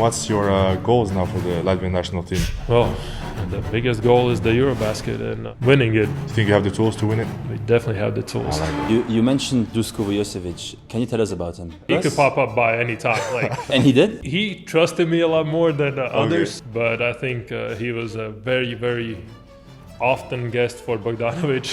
What's your goals now for the Latvian National Team? Well, the biggest goal is the EuroBasket and winning it. You think you have the tools to win it? We definitely have the tools. You mentioned Duško. Can you tell us about him? He could pop up by any time. And he did? He trusted me a lot more than others, but I think he was a very, very often guest for Bogdanovic.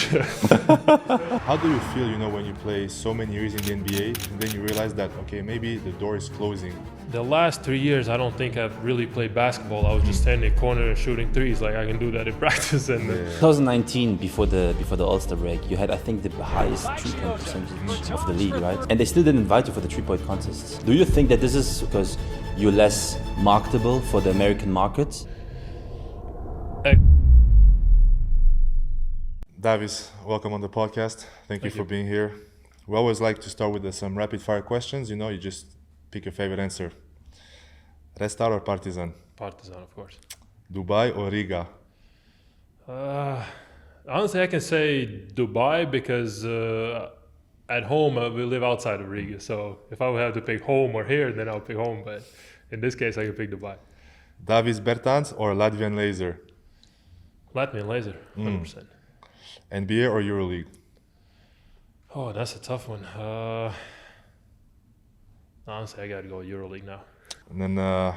How do you feel, when you play so many years in the NBA and then you realize that, okay, maybe the door is closing? The last 3 years, I don't think I've really played basketball. I was just standing in the corner and shooting threes. I can do that in practice. And 2019, before the All-Star break, you had, I think, the highest three-point percentage of the league, right? And they still didn't invite you for the three-point contests. Do you think that this is because you're less marketable for the American market? Davis, welcome on the podcast. Thank you for being here. We always like to start with some rapid-fire questions. You just pick your favorite answer. Red Star or Partizan? Partizan, of course. Dubai or Riga? Honestly, I can say Dubai because at home we live outside of Riga. So if I would have to pick home or here, then I'll pick home. But in this case, I can pick Dubai. Davis Bertans or Latvian Laser? Latvian Laser, 100%. NBA or EuroLeague? Oh, that's a tough one. Honestly, I got to go EuroLeague now. And then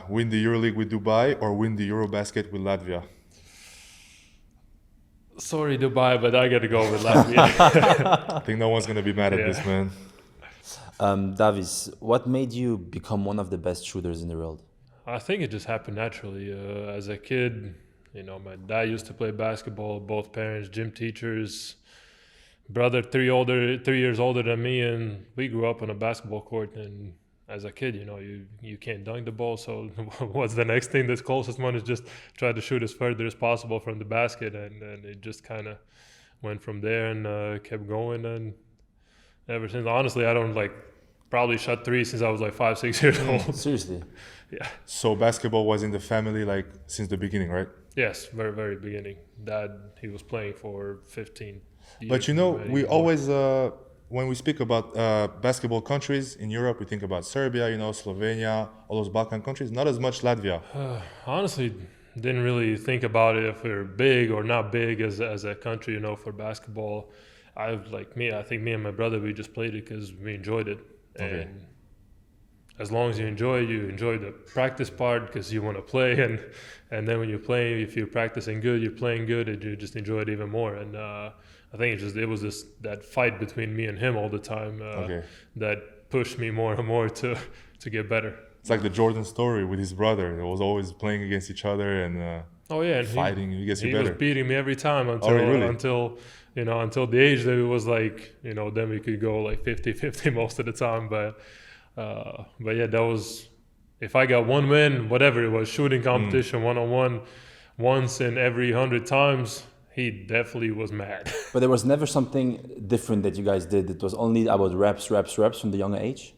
win the EuroLeague with Dubai or win the EuroBasket with Latvia? Sorry, Dubai, but I got to go with Latvia. I think no one's going to be mad at this, man. Davis, what made you become one of the best shooters in the world? I think it just happened naturally. As a kid, my dad used to play basketball, both parents, gym teachers. Brother 3 years older than me, and we grew up on a basketball court. And as a kid, you can't dunk the ball. So what's the next thing? This closest one is just try to shoot as further as possible from the basket, and it just kind of went from there and kept going. And ever since, honestly, I don't probably shot 3 since I was 5-6 years old. Seriously? Yeah. So basketball was in the family since the beginning, right? Yes, very, very beginning. Dad, he was playing for 15 years. But we always, when we speak about basketball countries in Europe, we think about Serbia, Slovenia, all those Balkan countries, not as much Latvia. Honestly, didn't really think about it if we're big or not big as a country, for basketball. I think me and my brother, we just played it because we enjoyed it. Okay. And as long as you enjoy the practice part because you want to play, and then when you're playing, if you're practicing good, you're playing good, and you just enjoy it even more. And I think it was that fight between me and him all the time that pushed me more and more to get better. It's like the Jordan story with his brother. They was always playing against each other and fighting. He gets you better. He was beating me every time until the age that it was then we could go 50-50 most of the time. But yeah, that was, if I got one win, whatever it was, shooting competition, one-on-one, once in every 100 times, he definitely was mad. But there was never something different that you guys did. It was only about reps from the younger age?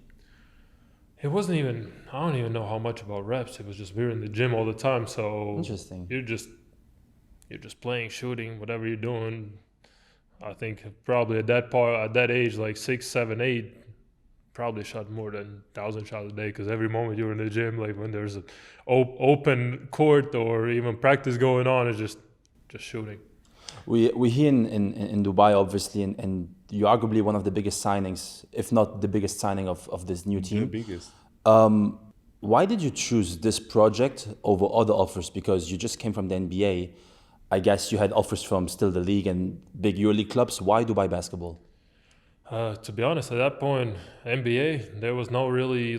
It wasn't even, I don't even know how much about reps. It was just, we were in the gym all the time. So interesting. You're just playing, shooting, whatever you're doing. I think probably at that age, 6, 7, 8, probably shot more than 1,000 shots a day because every moment you were in the gym, when there's an open court or even practice going on, it's just shooting. We here in Dubai, obviously, and you're arguably one of the biggest signings, if not the biggest signing of this new team. The biggest. Why did you choose this project over other offers? Because you just came from the NBA. I guess you had offers from still the league and big EuroLeague clubs. Why Dubai basketball? To be honest, at that point, NBA, there was no really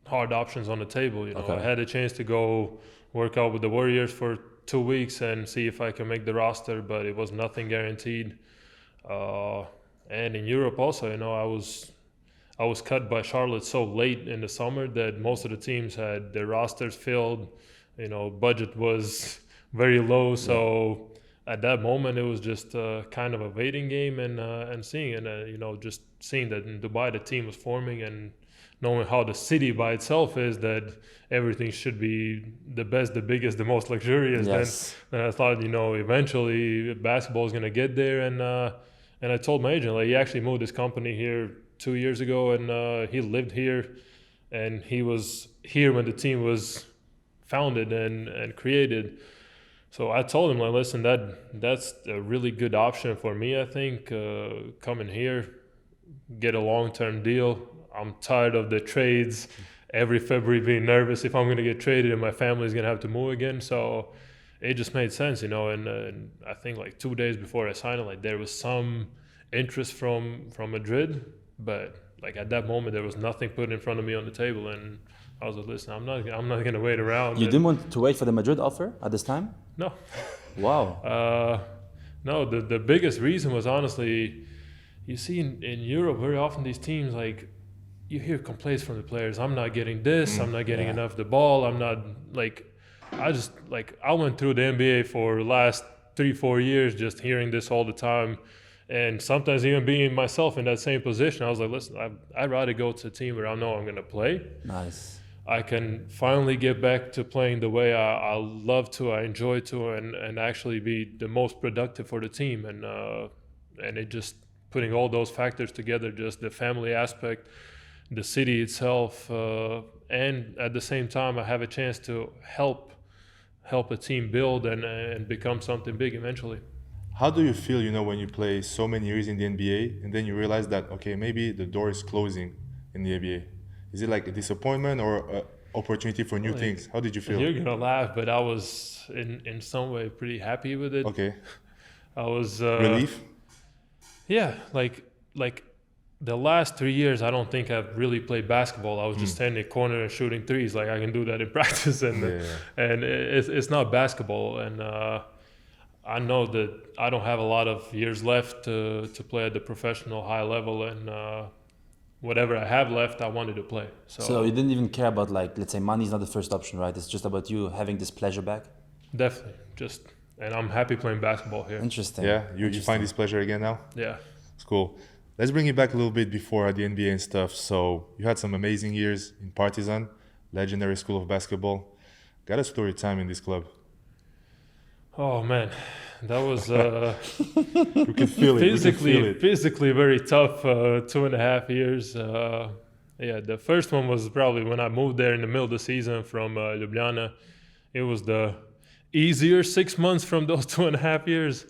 hard options on the table. Okay. I had a chance to go work out with the Warriors for 2 weeks and see if I can make the roster, but it was nothing guaranteed. And in Europe also, I was cut by Charlotte so late in the summer that most of the teams had their rosters filled. Budget was very low, so at that moment, it was just kind of a waiting game and seeing, and just seeing that in Dubai the team was forming and knowing how the city by itself is, that everything should be the best, the biggest, the most luxurious. Yes. Then I thought, eventually basketball is gonna get there, and I told my agent, he actually moved his company here 2 years ago, and he lived here, and he was here when the team was founded and created. So I told him, like, listen, that's a really good option for me, I think, coming here, get a long-term deal. I'm tired of the trades, every February being nervous if I'm going to get traded and my family's going to have to move again. So it just made sense, you know, and I think like 2 days before I signed it, like there was some interest from Madrid, but like at that moment there was nothing put in front of me on the table, and I was like, listen, I'm not going to wait around. You didn't want to wait for the Madrid offer at this time? No. Wow. No, the biggest reason was honestly, you see in Europe very often these teams, like, you hear complaints from the players. I'm not getting this. I'm not getting enough the ball. I'm not, like, I went through the NBA for the last 3-4 years just hearing this all the time. And sometimes even being myself in that same position, I was like, listen, I'd rather go to a team where I know I'm going to play. Nice. I can finally get back to playing the way I love to, I enjoy to, and actually be the most productive for the team. And it just putting all those factors together, just the family aspect, the city itself, and at the same time I have a chance to help a team build and become something big eventually. How do you feel, you know, when you play so many years in the NBA and then you realize that, okay, maybe the door is closing in the NBA? Is it like a disappointment or an opportunity for new things? How did you feel? You're going to laugh, but I was in some way pretty happy with it. Okay. I was... relief? Yeah, like the last 3 years, I don't think I've really played basketball. I was just standing in the corner and shooting threes. Like, I can do that in practice, and it's not basketball. And I know that I don't have a lot of years left to play at the professional high level, and whatever I have left, I wanted to play. So you didn't even care about, like, let's say money is not the first option, right? It's just about you having this pleasure back? Definitely. And I'm happy playing basketball here. Interesting. Yeah, you find this pleasure again now? Yeah. It's cool. Let's bring you back a little bit before the NBA and stuff. So you had some amazing years in Partizan, legendary school of basketball. Got a story time in this club. Oh man, that was you can feel it. Physically very tough 2.5 years. The first one was probably when I moved there in the middle of the season from Ljubljana. It was the easier 6 months from those 2.5 years.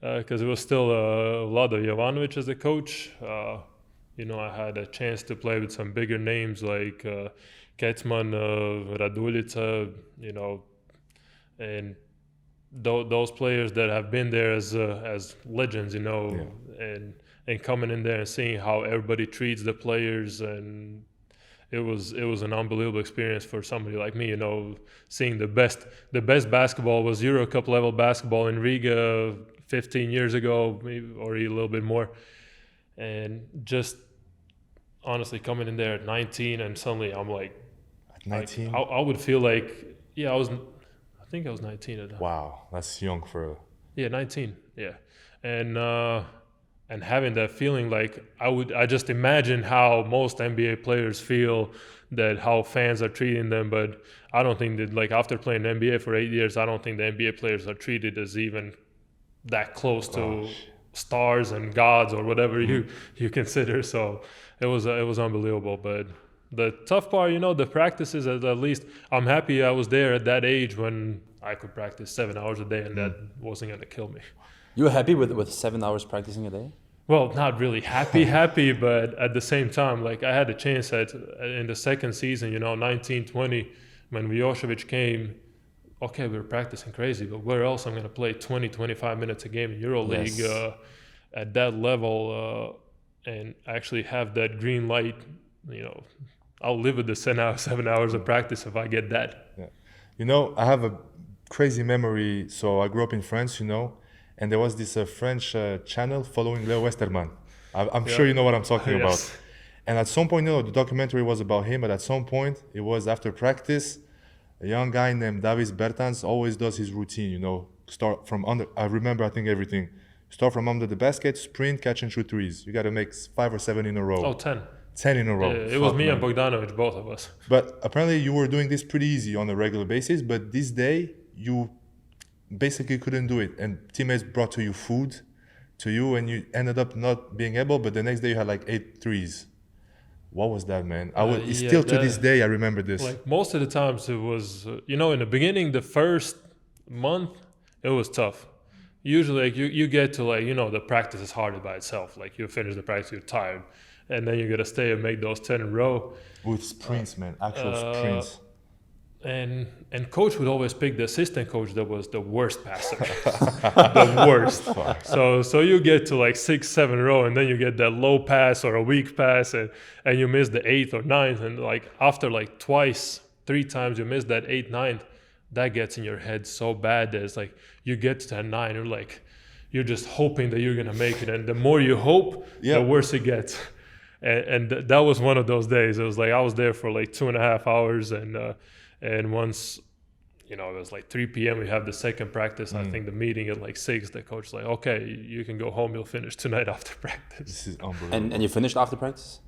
Because it was still Vlado Jovanovic as a coach. You know, I had a chance to play with some bigger names like Kecman, Raduljica, you know, and those players that have been there as legends, you know, and coming in there and seeing how everybody treats the players, and it was an unbelievable experience for somebody like me, you know, seeing the best basketball was Euro Cup level basketball in Riga 15 years ago, maybe, or a little bit more. And just honestly coming in there at 19 and suddenly I'm like... At 19? I would feel like, I think I was 19 at that. Wow, that's young for... Yeah, 19, yeah. And having that feeling, like I just imagine how most NBA players feel, that how fans are treating them, but I don't think that, like, after playing the NBA for 8 years, I don't think the NBA players are treated as even that close to stars and gods or whatever you consider. So it was unbelievable. But the tough part, you know, the practices, at least I'm happy I was there at that age when I could practice 7 hours a day, and that wasn't going to kill me. You were happy with 7 hours practicing a day? Well, not really happy, but at the same time, like, I had a chance in the second season, you know, 19-20, when Milošević came. Okay, we were practicing crazy, but where else I'm going to play 20-25 minutes a game in EuroLeague at that level and actually have that green light? You know, I'll live with the 7 hours of practice if I get that. Yeah. You know, I have a crazy memory. So I grew up in France, you know, and there was this French channel following Leo Westermann. I'm sure you know what I'm talking about. And at some point, you know, the documentary was about him, but at some point, it was after practice. A young guy named Davis Bertans always does his routine, you know, start from under. I remember, I think, everything. Start from under the basket, sprint, catch and shoot threes. You got to make 5 or 7 in a row. Oh, 10. 10 in a row. It was me and Bogdanovic, both of us. But apparently you were doing this pretty easy on a regular basis, but this day you basically couldn't do it. And teammates brought to you food, and you ended up not being able, but the next day you had like 8 threes. What was that, man? It's yeah, still to this day I remember this. Like most of the times it was, in the beginning, the first month, it was tough. Usually, like you get to the practice is hard by itself. Like you finish the practice, you're tired, and then you gotta stay and make those 10 in a row. With sprints, man, actual sprints. And coach would always pick the assistant coach that was the worst passer, the worst. So you get to like 6, 7 row, and then you get that low pass or a weak pass, and you miss the 8th or 9th, and like after like twice, 3 times you miss that 8th, 9th, that gets in your head so bad that it's like you get to that 9, you're just hoping that you're gonna make it, and the more you hope, the worse it gets. And that was one of those days. It was like I was there for like 2.5 hours, and once, it was like 3 p.m. we have the second practice. I think the meeting at like 6. The coach was like, "Okay, you can go home. You'll finish tonight after practice." This is unbelievable. And you finished after practice?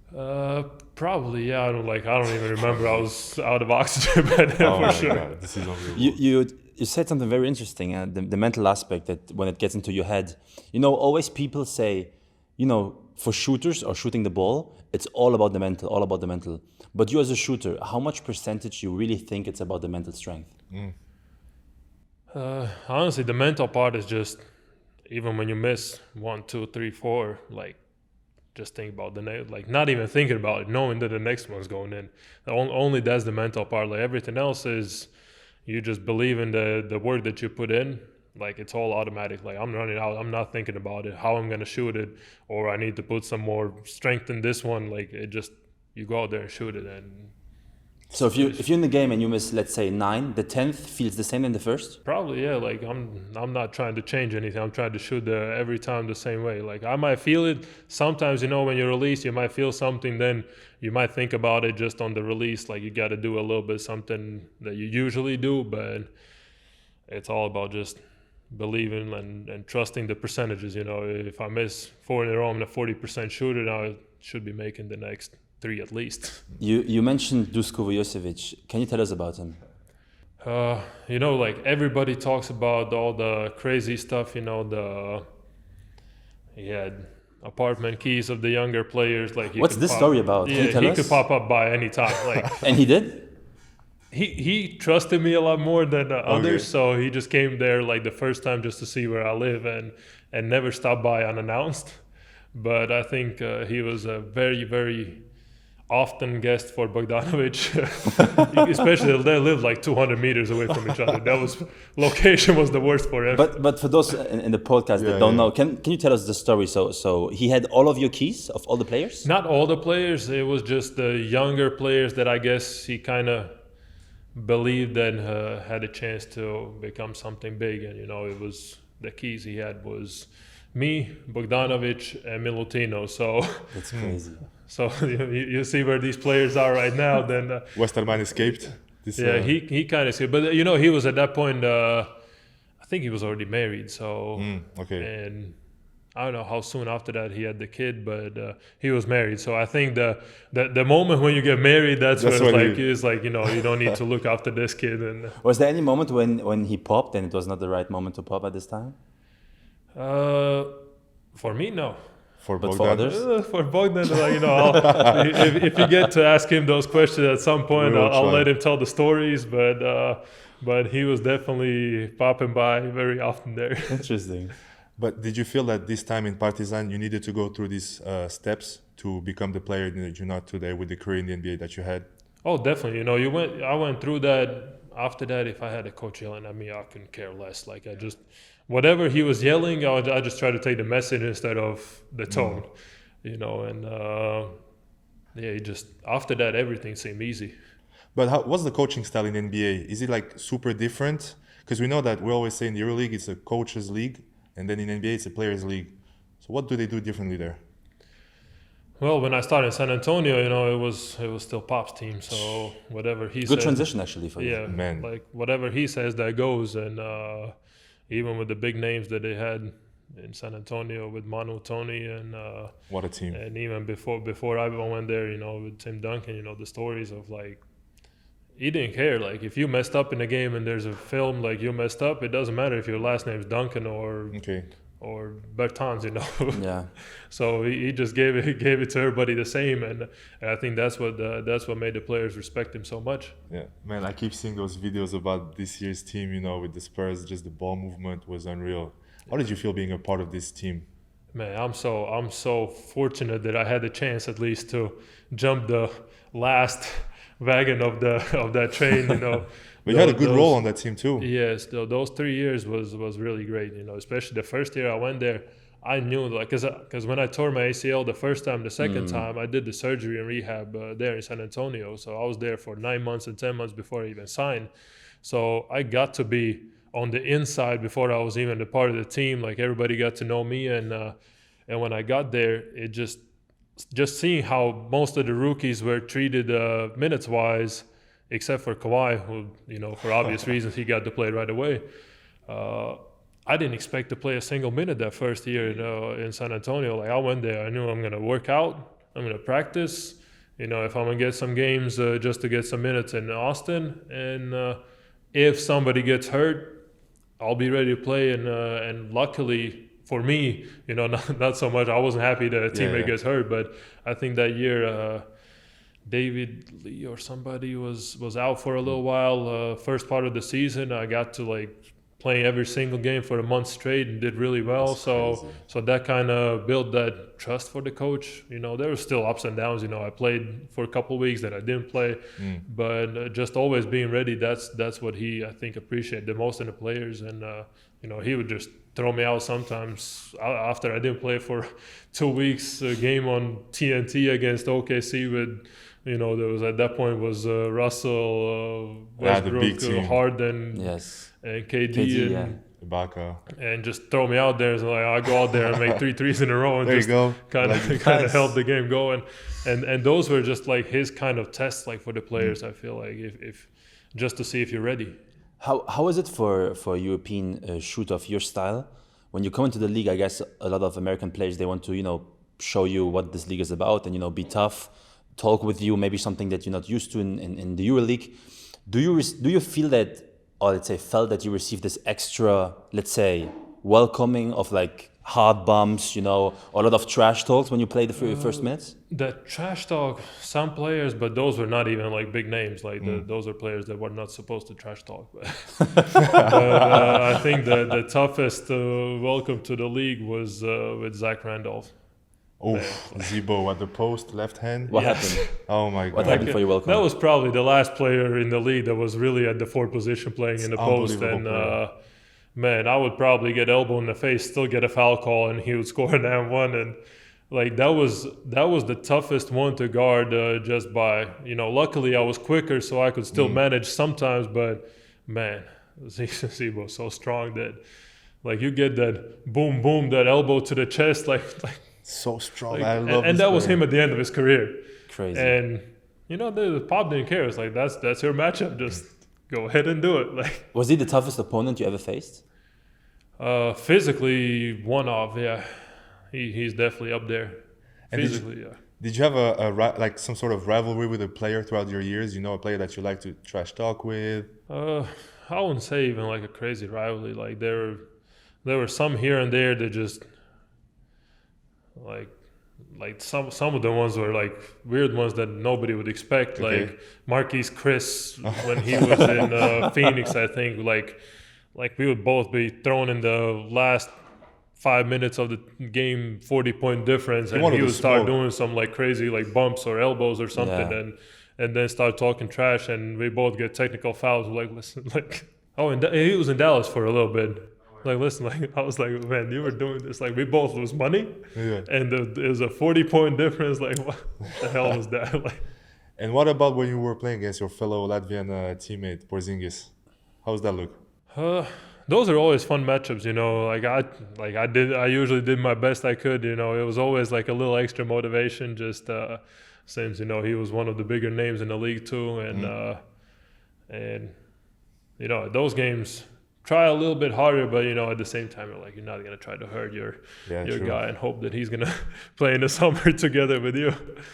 Probably, yeah. I don't even remember. I was out of oxygen by then for sure. God, this is unbelievable. You said something very interesting, the mental aspect, that when it gets into your head, always people say, for shooters or shooting the ball, it's all about the mental. But you as a shooter, how much percentage you really think it's about the mental strength? Honestly, the mental part is just, even when you miss 1, 2, 3, 4, like just think about the next, like not even thinking about it, knowing that the next one's going in. Only that's the mental part. Like everything else is, you just believe in the work that you put in. Like it's all automatic. Like I'm running out, I'm not thinking about it, how I'm gonna shoot it, or I need to put some more strength in this one. Like it just, you go out there and shoot it. And so if you're in the game and you miss, let's say 9, the 10th feels the same in the first? Probably, yeah. Like I'm not trying to change anything. I'm trying to shoot every time the same way. Like I might feel it sometimes, when you release, you might feel something, then you might think about it just on the release. Like you got to do a little bit something that you usually do, but it's all about just believing and trusting the percentages. If I miss 4 in a row, I'm a 40% shooter. Now I should be making the next 3 at least. You mentioned Duško Vujošević. Can you tell us about him? Like everybody talks about all the crazy stuff. He had apartment keys of the younger players. Like what's this story about? Yeah, can you tell us? Could pop up by any time. Like and he did. He trusted me a lot more than others, so he just came there like the first time just to see where I live and never stopped by unannounced. But I think he was a very, very often guest for Bogdanovic, especially they lived like 200 meters away from each other. Location was the worst for him. But for those in the podcast that don't know, can you tell us the story? So he had all of your keys of all the players? Not all the players. It was just the younger players that I guess he kind of believed that had a chance to become something big. And it was the keys he had was me, Bogdanovic, and Milutino. So that's crazy. So you see where these players are right now. Then Westerman escaped. He kind of escaped, but he was at that point. I think he was already married. So okay. And I don't know how soon after that he had the kid, but he was married. So I think the moment when you get married, that's when it's like you don't need to look after this kid. And was there any moment when he popped and it was not the right moment to pop at this time? For me, no. For others? For Bogdan, if you get to ask him those questions at some point, I'll let him tell the stories. But he was definitely popping by very often there. Interesting. But did you feel that this time in Partizan you needed to go through these steps to become the player that you're not today with the career in the NBA that you had? Oh, definitely. I went through that. After that, if I had a coach yelling at me, I couldn't care less. Like I just, whatever he was yelling, I just try to take the message instead of the tone, And he just, after that, everything seemed easy. But what's the coaching style in NBA? Is it like super different? Because we know that we always say in the EuroLeague it's a coach's league, and then in NBA it's a player's league. So what do they do differently there? Well, when I started in San Antonio, it was still Pop's team. So whatever he said. Good transition actually for you. Yeah, man. Like whatever he says, that goes. And even with the big names that they had in San Antonio with Manu, Tony, and what a team. And even before I went there, with Tim Duncan, the stories of like, he didn't care. Like if you messed up in a game and there's a film like you messed up, it doesn't matter if your last name is Duncan or or Bertans, Yeah. So he just gave it to everybody the same, and I think that's what made the players respect him so much. Yeah, man, I keep seeing those videos about this year's team, with the Spurs. Just the ball movement was unreal. How did you feel being a part of this team? Man, I'm so fortunate that I had the chance at least to jump the last wagon of that train, But you had a good role on that team too. Yes, those 3 years was really great, especially the first year I went there. I knew, because when I tore my ACL the first time, the second time I did the surgery and rehab there in San Antonio. So I was there for 9 months and 10 months before I even signed. So I got to be on the inside before I was even a part of the team. Like, everybody got to know me, and when I got there, it just seeing how most of the rookies were treated minutes wise, except for Kawhi, who, for obvious reasons, he got to play right away. I didn't expect to play a single minute that first year, in San Antonio. Like, I went there, I knew I'm going to work out, I'm going to practice, if I'm going to get some games, just to get some minutes in Austin. And if somebody gets hurt, I'll be ready to play. And luckily for me, not so much. I wasn't happy that a teammate gets hurt, but I think that year, David Lee or somebody was out for a little while. First part of the season, I got to playing every single game for a month straight and did really well. So that kind of built that trust for the coach. There were still ups and downs. I played for a couple of weeks that I didn't play, but just always being ready. That's what he, I think, appreciated the most in the players. And he would just throw me out sometimes after I didn't play for 2 weeks. A game on TNT against OKC with. There was at that point was Russell, Westbrook, Harden, and KD and Ibaka, and just throw me out there. So I go out there and make 3 threes in a row, and there just you go. kind of held the game going. And those were just his kind of tests, for the players. I feel like if just to see if you're ready. How is it for a European shooter of your style? When you come into the league, I guess a lot of American players, they want to show you what this league is about and be tough. Talk with you, maybe something that you're not used to in the EuroLeague. Do you feel that, or let's say felt that you received this extra, let's say, welcoming of hard bumps, a lot of trash talks when you played the first minutes? The trash talk, some players, but those were not even big names. Those are players that were not supposed to trash talk. But I think the toughest welcome to the league was with Zach Randolph. Oh, Zibo at the post, left hand. What happened? Oh my God! What happened for your welcome? That was probably the last player in the league that was really at the forward position playing in the post. And man, I would probably get elbow in the face, still get a foul call, and he would score an and-one. And that was the toughest one to guard. Just by luckily I was quicker, so I could still manage sometimes. But man, Zibo was so strong that you get that boom boom, that elbow to the chest, so strong. I love and that was him at the end of his career. Crazy. And the Pop didn't care. It's that's your matchup. Just go ahead and do it. Was he the toughest opponent you ever faced? Physically, one of, yeah. He's definitely up there. And physically, yeah. Did you have some sort of rivalry with a player throughout your years? A player that you like to trash talk with? I wouldn't say even a crazy rivalry. There were some here and there that just some of the ones were weird ones that nobody would expect. Okay. Marquise Chris when he was in Phoenix, I think. We would both be thrown in the last 5 minutes of the game, 40-point difference, and he would start doing some crazy bumps or elbows or something, and then start talking trash, and we both get technical fouls. Listen, and he was in Dallas for a little bit. Listen, I was man, you were doing this. We both lose money, and it was a 40-point difference. What the hell was that? And what about when you were playing against your fellow Latvian teammate Porzingis? How does that look? Those are always fun matchups, I usually did my best I could. It was always a little extra motivation, just since he was one of the bigger names in the league too, and those games. Try a little bit harder, but at the same time, you're not gonna try to hurt your guy and hope that he's gonna play in the summer together with you.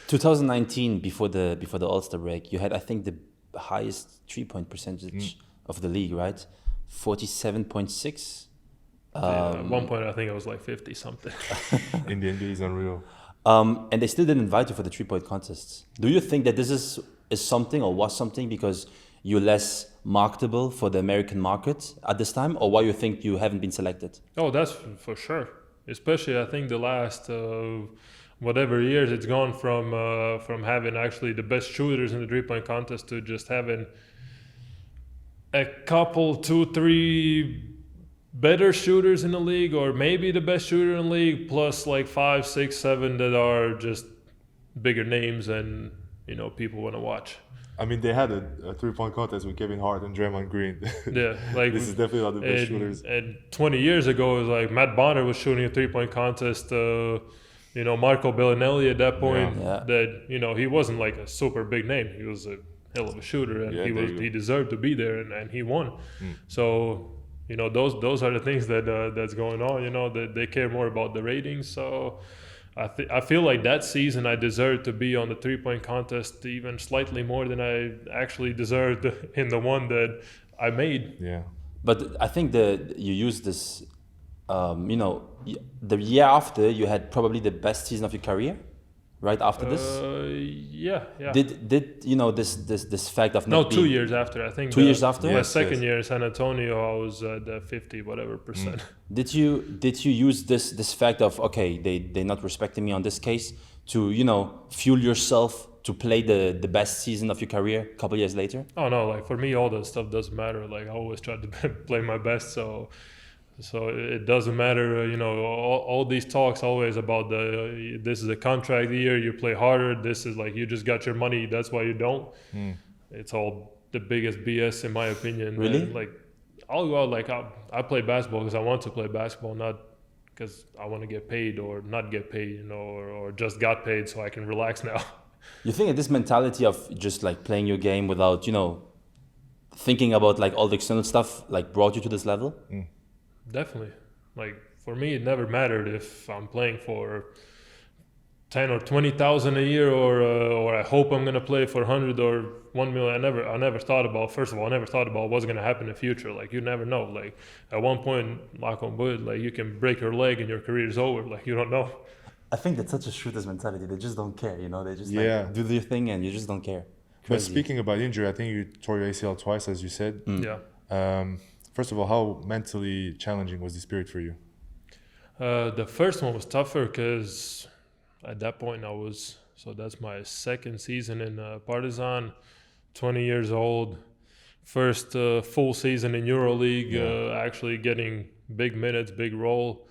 2019, before the All-Star break, you had, I think, the highest 3-point percentage of the league, right? 47.6. At one point, I think I was like 50 something. In the NBA is unreal. And they still didn't invite you for the 3-point contests. Do you think that this is something or was something because you're less marketable for the American market at this time, or why you think you haven't been selected? Oh, that's for sure. Especially, I think the last whatever years, it's gone from having actually the best shooters in the 3-point contest to just having a couple, 2, 3 better shooters in the league, or maybe the best shooter in the league, plus like 5, 6, 7 that are just bigger names and people want to watch. I mean, they had a 3-point contest with Kevin Hart and Draymond Green. Yeah, like this is definitely one of the best shooters. And 20 years ago, it was like Matt Bonner was shooting a 3-point contest. Marco Bellinelli at that point. Yeah. That he wasn't like a super big name. He was a hell of a shooter, and he deserved to be there, and he won. So. Those are the things that's going on. That they care more about the ratings. So I feel like that season I deserved to be on the 3-point contest even slightly more than I actually deserved in the one that I made. Yeah. But I think that you used this, the year after you had probably the best season of your career. Right after this? Yeah. Did this fact of not 2 years after, I think. 2 years after? My second year in San Antonio, I was at 50 whatever percent. Did you use this fact of they're not respecting me on this case to fuel yourself to play the best season of your career a couple years later? Oh no, like for me all that stuff doesn't matter. Like I always try to play my best, so it doesn't matter, all these talks always about this is a contract year, you play harder, this is like you just got your money, that's why you don't. It's all the biggest BS in my opinion. Really? And like I'll go out, like I play basketball because I want to play basketball, not because I want to get paid or not get paid, or just got paid so I can relax now. You think that this mentality of just like playing your game without, thinking about like all the external stuff like brought you to this level? Definitely. Like for me, it never mattered if I'm playing for 10 or 20,000 a year, or I hope I'm gonna play for 100 or 1 million. I never thought about. First of all, I never thought about what's gonna happen in the future. Like you never know. Like at one point, knock on wood, like you can break your leg and your career is over. Like you don't know. I think that's such a shooter's mentality. They just don't care. They just like do their thing and you just don't care. Crazy. But speaking about injury, I think you tore your ACL twice, as you said. Yeah. First of all, how mentally challenging was this period for you? The first one was tougher because at that point that's my second season in Partizan, 20 years old, first full season in EuroLeague, actually getting big minutes, big role.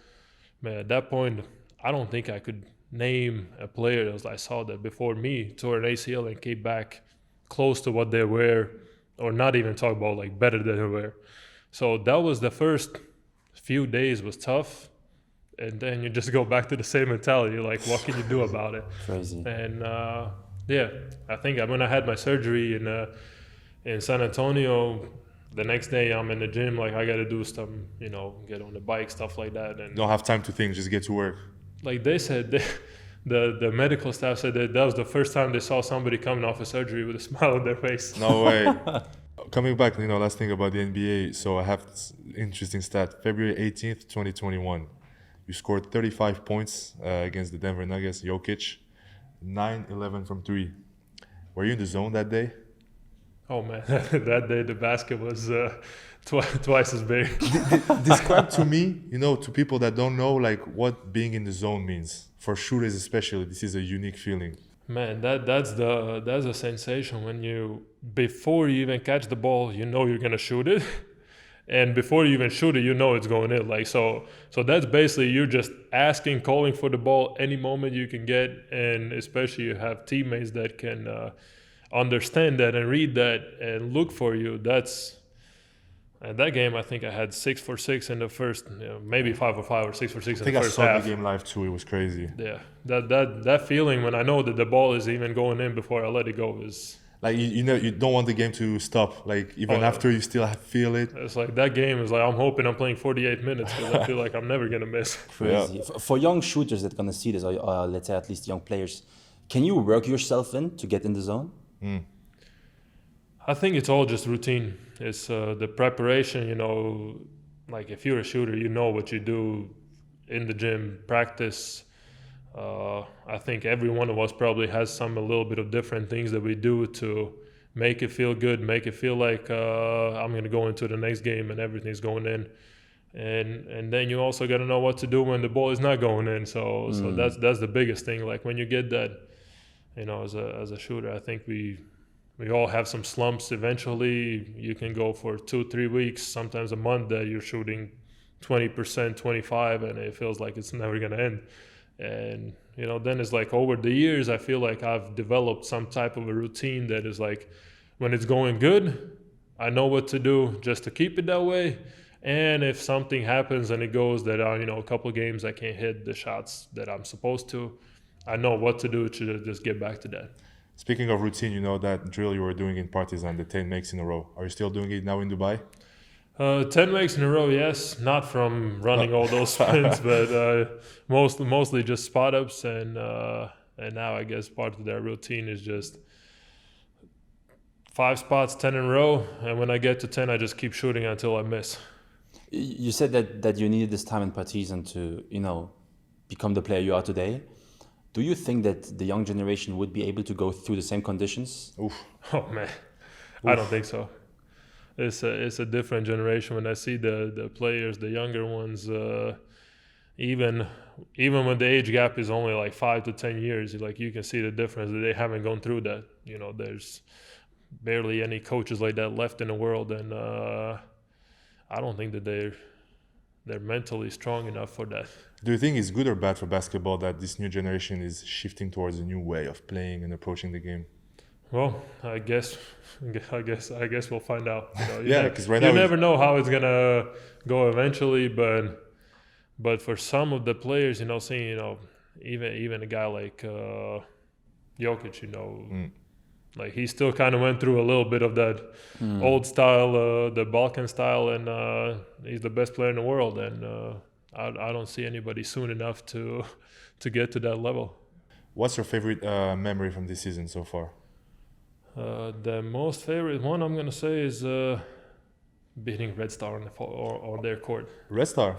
Man, at that point, I don't think I could name a player I saw that before me tore an ACL and came back close to what they were, or not even talk about like better than they were. So that was the first few days was tough, and then you just go back to the same mentality. Like, what can you do about it? Crazy. And I think when I had my surgery in San Antonio, the next day I'm in the gym. Like I got to do some, get on the bike, stuff like that. And don't have time to think, just get to work. Like they said, the medical staff said that was the first time they saw somebody coming off a surgery with a smile on their face. No way. Coming back, last thing about the NBA. So I have this interesting stat. February 18th, 2021. You scored 35 points against the Denver Nuggets, Jokic. 9-11 from 3. Were you in the zone that day? Oh, man. That day, the basket was twice as big. Describe to me, to people that don't know, like what being in the zone means. For shooters especially, this is a unique feeling. Man, that's a sensation when before you even catch the ball, you're gonna shoot it, and before you even shoot it, it's going in. Like so that's basically you're just calling for the ball any moment you can get, and especially you have teammates that can understand that and read that and look for you. And that game, I think I had 6 for 6 in the first, maybe 5 for 5 or 6 for 6 in the first half. I think I saw the game live too. It was crazy. Yeah, that feeling when I know that the ball is even going in before I let it go is like you don't want the game to stop. Like even after you still feel it. It's like that game is like I'm hoping I'm playing 48 minutes because I feel like I'm never gonna miss. Crazy. Yeah. For young shooters that are gonna see this, or let's say at least young players, can you work yourself in to get in the zone? I think it's all just routine. It's the preparation, like if you're a shooter, you know what you do in the gym, practice. I think every one of us probably has a little bit of different things that we do to make it feel good, make it feel like I'm going to go into the next game and everything's going in. And then you also got to know what to do when the ball is not going in. So that's the biggest thing. Like when you get that, as a shooter, I think we all have some slumps. Eventually, you can go for 2-3 weeks, sometimes a month, that you're shooting 20%, 25%, and it feels like it's never going to end. And then it's like over the years, I feel like I've developed some type of a routine that is like, when it's going good, I know what to do just to keep it that way. And if something happens and it goes that a couple of games I can't hit the shots that I'm supposed to, I know what to do to just get back to that. Speaking of routine, that drill you were doing in Partizan, the 10 makes in a row. Are you still doing it now in Dubai? 10 makes in a row, yes. Not from running all those sprints, but mostly just spot ups. And now I guess part of that routine is just 5 spots, 10 in a row. And when I get to 10, I just keep shooting until I miss. You said that you needed this time in Partizan to, become the player you are today. Do you think that the young generation would be able to go through the same conditions? Oof. Oh man, I don't think so. It's a different generation. When I see the players, the younger ones, even when the age gap is only like 5 to 10 years, like you can see the difference that they haven't gone through that. There's barely any coaches like that left in the world, and I don't think that they're mentally strong enough for that. Do you think it's good or bad for basketball that this new generation is shifting towards a new way of playing and approaching the game? Well, I guess we'll find out. Yeah, because right now you never know how it's gonna go eventually, but for some of the players, seeing even a guy like Jokic, like he still kind of went through a little bit of that old style, the Balkan style, and he's the best player in the world. And I don't see anybody soon enough to get to that level. What's your favorite memory from this season so far? The most favorite one I'm gonna say is beating Red Star on their court. Red Star.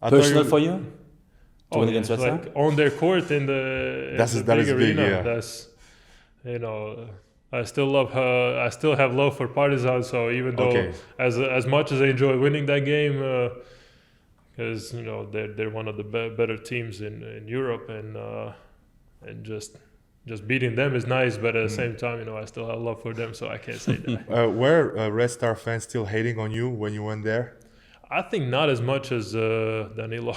Personal for you? To win against Red Star? Like on their court in the big arena. Yeah. That's I still have love for Partizan. So even though as much as I enjoy winning that game, because they're one of the better teams in Europe, and just beating them is nice, but at the same time, I still have love for them, so I can't say that. Were Red Star fans still hating on you when you went there? I think not as much as Danilo.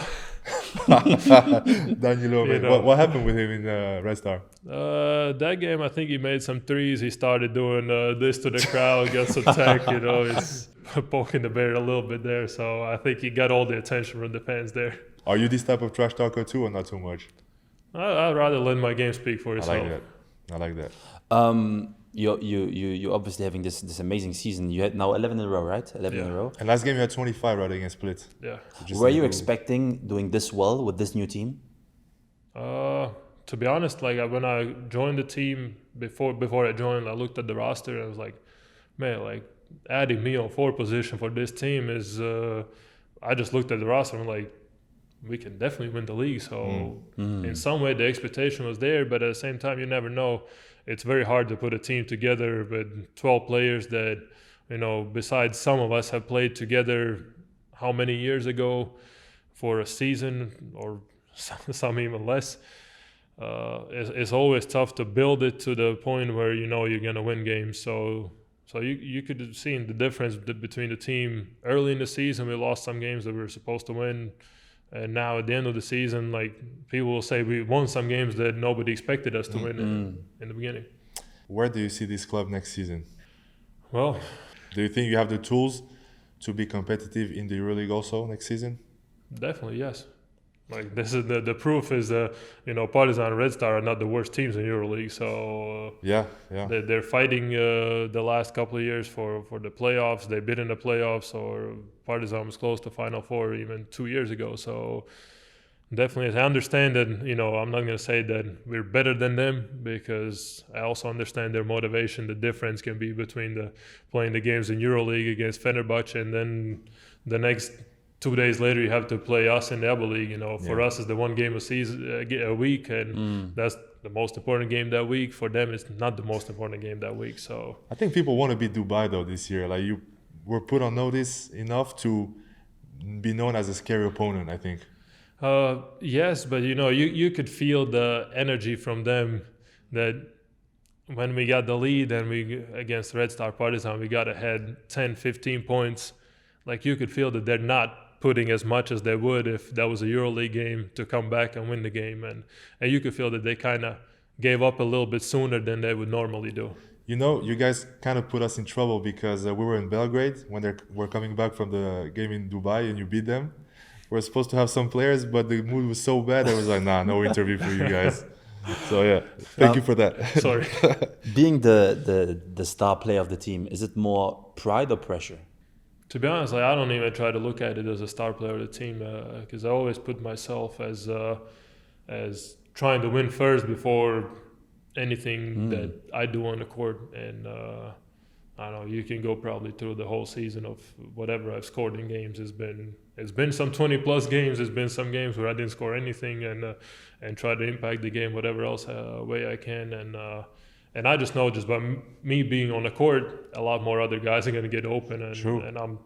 Danilo, what happened with him in Red Star? That game, I think he made some threes. He started doing this to the crowd, got some tech, he's poking the bear a little bit there. So I think he got all the attention from the fans there. Are you this type of trash talker too, or not so much? I'd rather let my game speak for itself. I like that. You obviously having this amazing season. You had now 11 in a row, right? 11 in a row. And last game you had 25, right, against Split. Yeah. Were you expecting doing this well with this new team? To be honest, like when I joined the team, before I joined, I looked at the roster and I was like, man, like adding me on 4 position for this team is. I just looked at the roster and I'm like, we can definitely win the league. So in some way the expectation was there, but at the same time you never know. It's very hard to put a team together with 12 players that, besides some of us have played together how many years ago for a season or some even less. It's always tough to build it to the point where you're going to win games. So you could have seen the difference between the team. Early in the season, we lost some games that we were supposed to win. And now at the end of the season, like people will say we won some games that nobody expected us to win in the beginning. Where do you see this club next season? Well, do you think you have the tools to be competitive in the EuroLeague also next season? Definitely, yes. Like this is the proof is Partizan and Red Star are not the worst teams in EuroLeague. So they're fighting the last couple of years for the playoffs. They've been in the playoffs, or Partizan was close to Final Four even 2 years ago. So Definitely, I understand that. I'm not going to say that we're better than them, because I also understand their motivation. The difference can be between playing the games in EuroLeague against Fenerbahce, and then the next 2 days later you have to play us in the EuroLeague. For us, it's the one game a week, and that's the most important game that week. For them, it's not the most important game that week. So I think people want to beat Dubai though this year. Like, you were put on notice enough to be known as a scary opponent, I think. Yes, but you could feel the energy from them, that when we got the lead and we against Red Star Partizan, we got ahead 10, 15 points. Like, you could feel that they're not putting as much as they would if that was a EuroLeague game, to come back and win the game. And you could feel that they kind of gave up a little bit sooner than they would normally do. You guys kind of put us in trouble because we were in Belgrade when they were coming back from the game in Dubai, and you beat them. We're supposed to have some players, but the mood was so bad, I was like, nah, no interview for you guys. So yeah, thank you for that. Sorry. Being the star player of the team, is it more pride or pressure? To be honest, I don't even try to look at it as a star player of the team, because I always put myself as trying to win first before anything that I do on the court. And I don't know, you can go probably through the whole season of whatever I've scored in games. It's been some 20 plus games. There's been some games where I didn't score anything, and try to impact the game whatever else way I can. And I just know, just by me being on the court, a lot more other guys are going to get open. And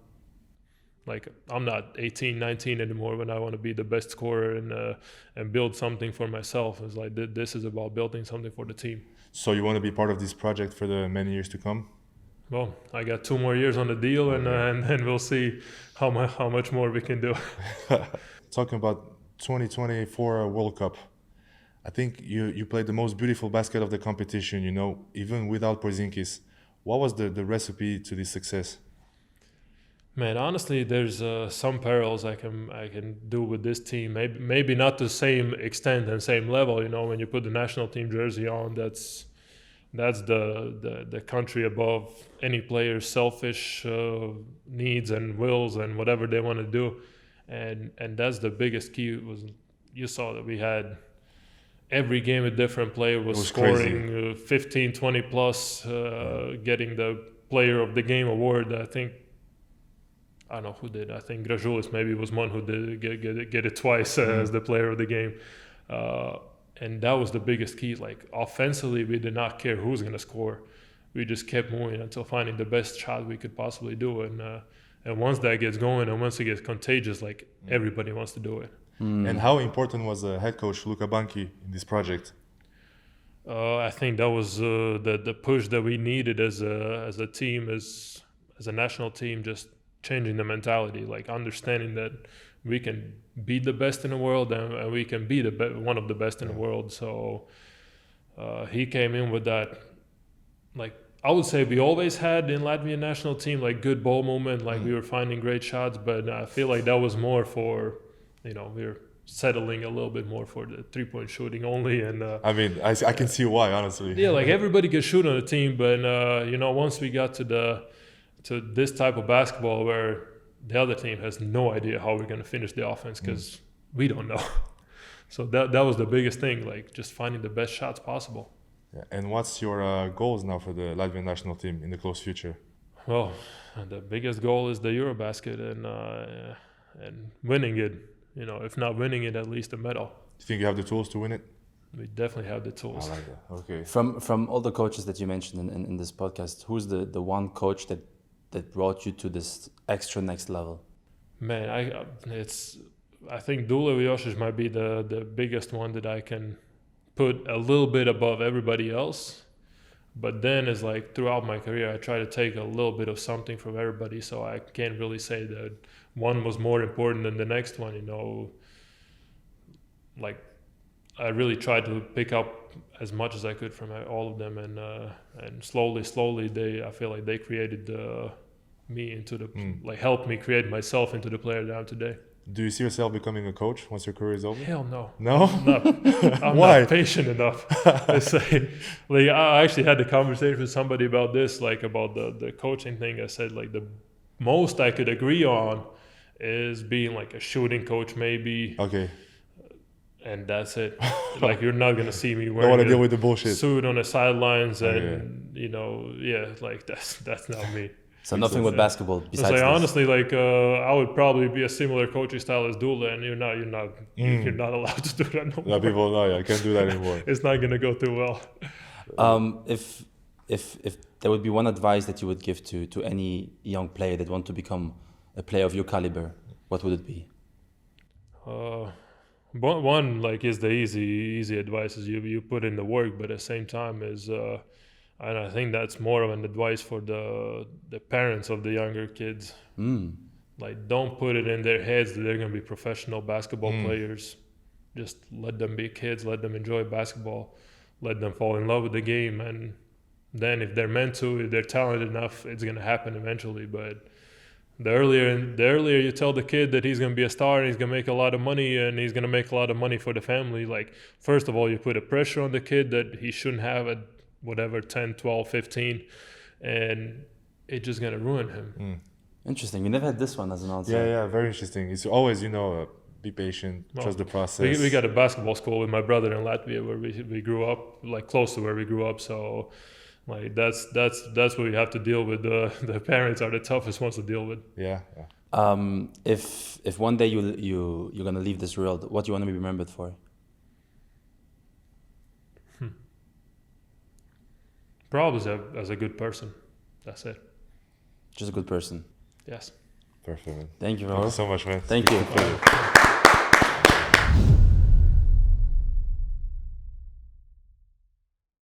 I'm not 18, 19 anymore when I want to be the best scorer and build something for myself. It's like, this is about building something for the team. So you want to be part of this project for the many years to come? Well, I got 2 more years on the deal, and then we'll see how much more we can do. Talking about 2024 World Cup, I think you played the most beautiful basket of the competition, even without Porzingis. What was the recipe to this success? Man, honestly, there's some parallels I can do with this team. Maybe not to the same extent and same level. When you put the national team jersey on, that's the country above any player's selfish needs and wills and whatever they want to do, and that's the biggest key. You saw that we had every game a different player was scoring 15, 20 plus, getting the player of the game award. I don't know who did. I think Gražulis maybe was one who did get it twice as the player of the game. And that was the biggest key. Like, offensively, we did not care who's going to score. We just kept moving until finding the best shot we could possibly do. And once that gets going and once it gets contagious, like, everybody wants to do it. And how important was head coach Luka Banki in this project? I think that was the push that we needed as a team, as a national team, just changing the mentality, like understanding that we can be the best in the world and we can be one of the best in the world. So he came in with that. Like, I would say we always had in Latvian National Team, like, good ball movement, like we were finding great shots, but I feel like that was more for, we were settling a little bit more for the 3-point shooting only. And I can see why, honestly. Yeah, like, everybody can shoot on the team, but once we got to this type of basketball where the other team has no idea how we're going to finish the offense, because we don't know. So that was the biggest thing, like, just finding the best shots possible. Yeah. And what's your goals now for the Latvian national team in the close future? Well, the biggest goal is the EuroBasket and winning it. If not winning it, at least a medal. You think you have the tools to win it? We definitely have the tools. I like that. Okay. From all the coaches that you mentioned in this podcast, who's the one coach that brought you to this extra next level? Man, I think Dule Vujosic might be the biggest one that I can put a little bit above everybody else. But then it's like, throughout my career, I try to take a little bit of something from everybody, so I can't really say that one was more important than the next one. Like, I really tried to pick up as much as I could from all of them, and slowly I feel like they created me into like, helped me create myself into the player that I'm today. Do you see yourself becoming a coach once your career is over? Hell no. No? I'm Why? not patient enough. To say, like, I actually had a conversation with somebody about this, like, about the coaching thing. I said, like, the most I could agree on is being like a shooting coach, maybe. Okay. and that's it. Like, you're not gonna see me Don't want wearing to deal a with the bullshit. suit on the sidelines, Oh, and like that's not me. So nothing with basketball It's besides like, this. honestly, like I would probably be a similar coaching style as Dula, and you're not allowed to do that no A lot more. of people know, I can't do that anymore. It's not gonna go too well. If there would be one advice that you would give to any young player that want to become a player of your caliber, what would it be? One like is the easy advice is you put in the work, but at the same time is and I think that's more of an advice for the parents of the younger kids. Like, don't put it in their heads that they're gonna be professional basketball players. Just let them be kids, let them enjoy basketball, let them fall in love with the game, and then if they're meant to, if they're talented enough, it's gonna happen eventually. But the earlier you tell the kid that he's gonna be a star and he's gonna make a lot of money and he's gonna make a lot of money for the family, like, first of all, you put a pressure on the kid that he shouldn't have at whatever 10, 12, 15, and it's just gonna ruin him. Interesting. We never had this one as an answer. Yeah, very interesting. It's always, be patient, trust the process. We got a basketball school with my brother in Latvia where we grew up, like close to where we grew up. So, like, that's what we have to deal with. The parents are the toughest ones to deal with. Yeah. If one day you're gonna leave this world, what do you want to be remembered for? Probably as a good person. That's it. Just a good person. Yes. Perfect, man. Thank you, bro. Thank you so much, man. Thank you.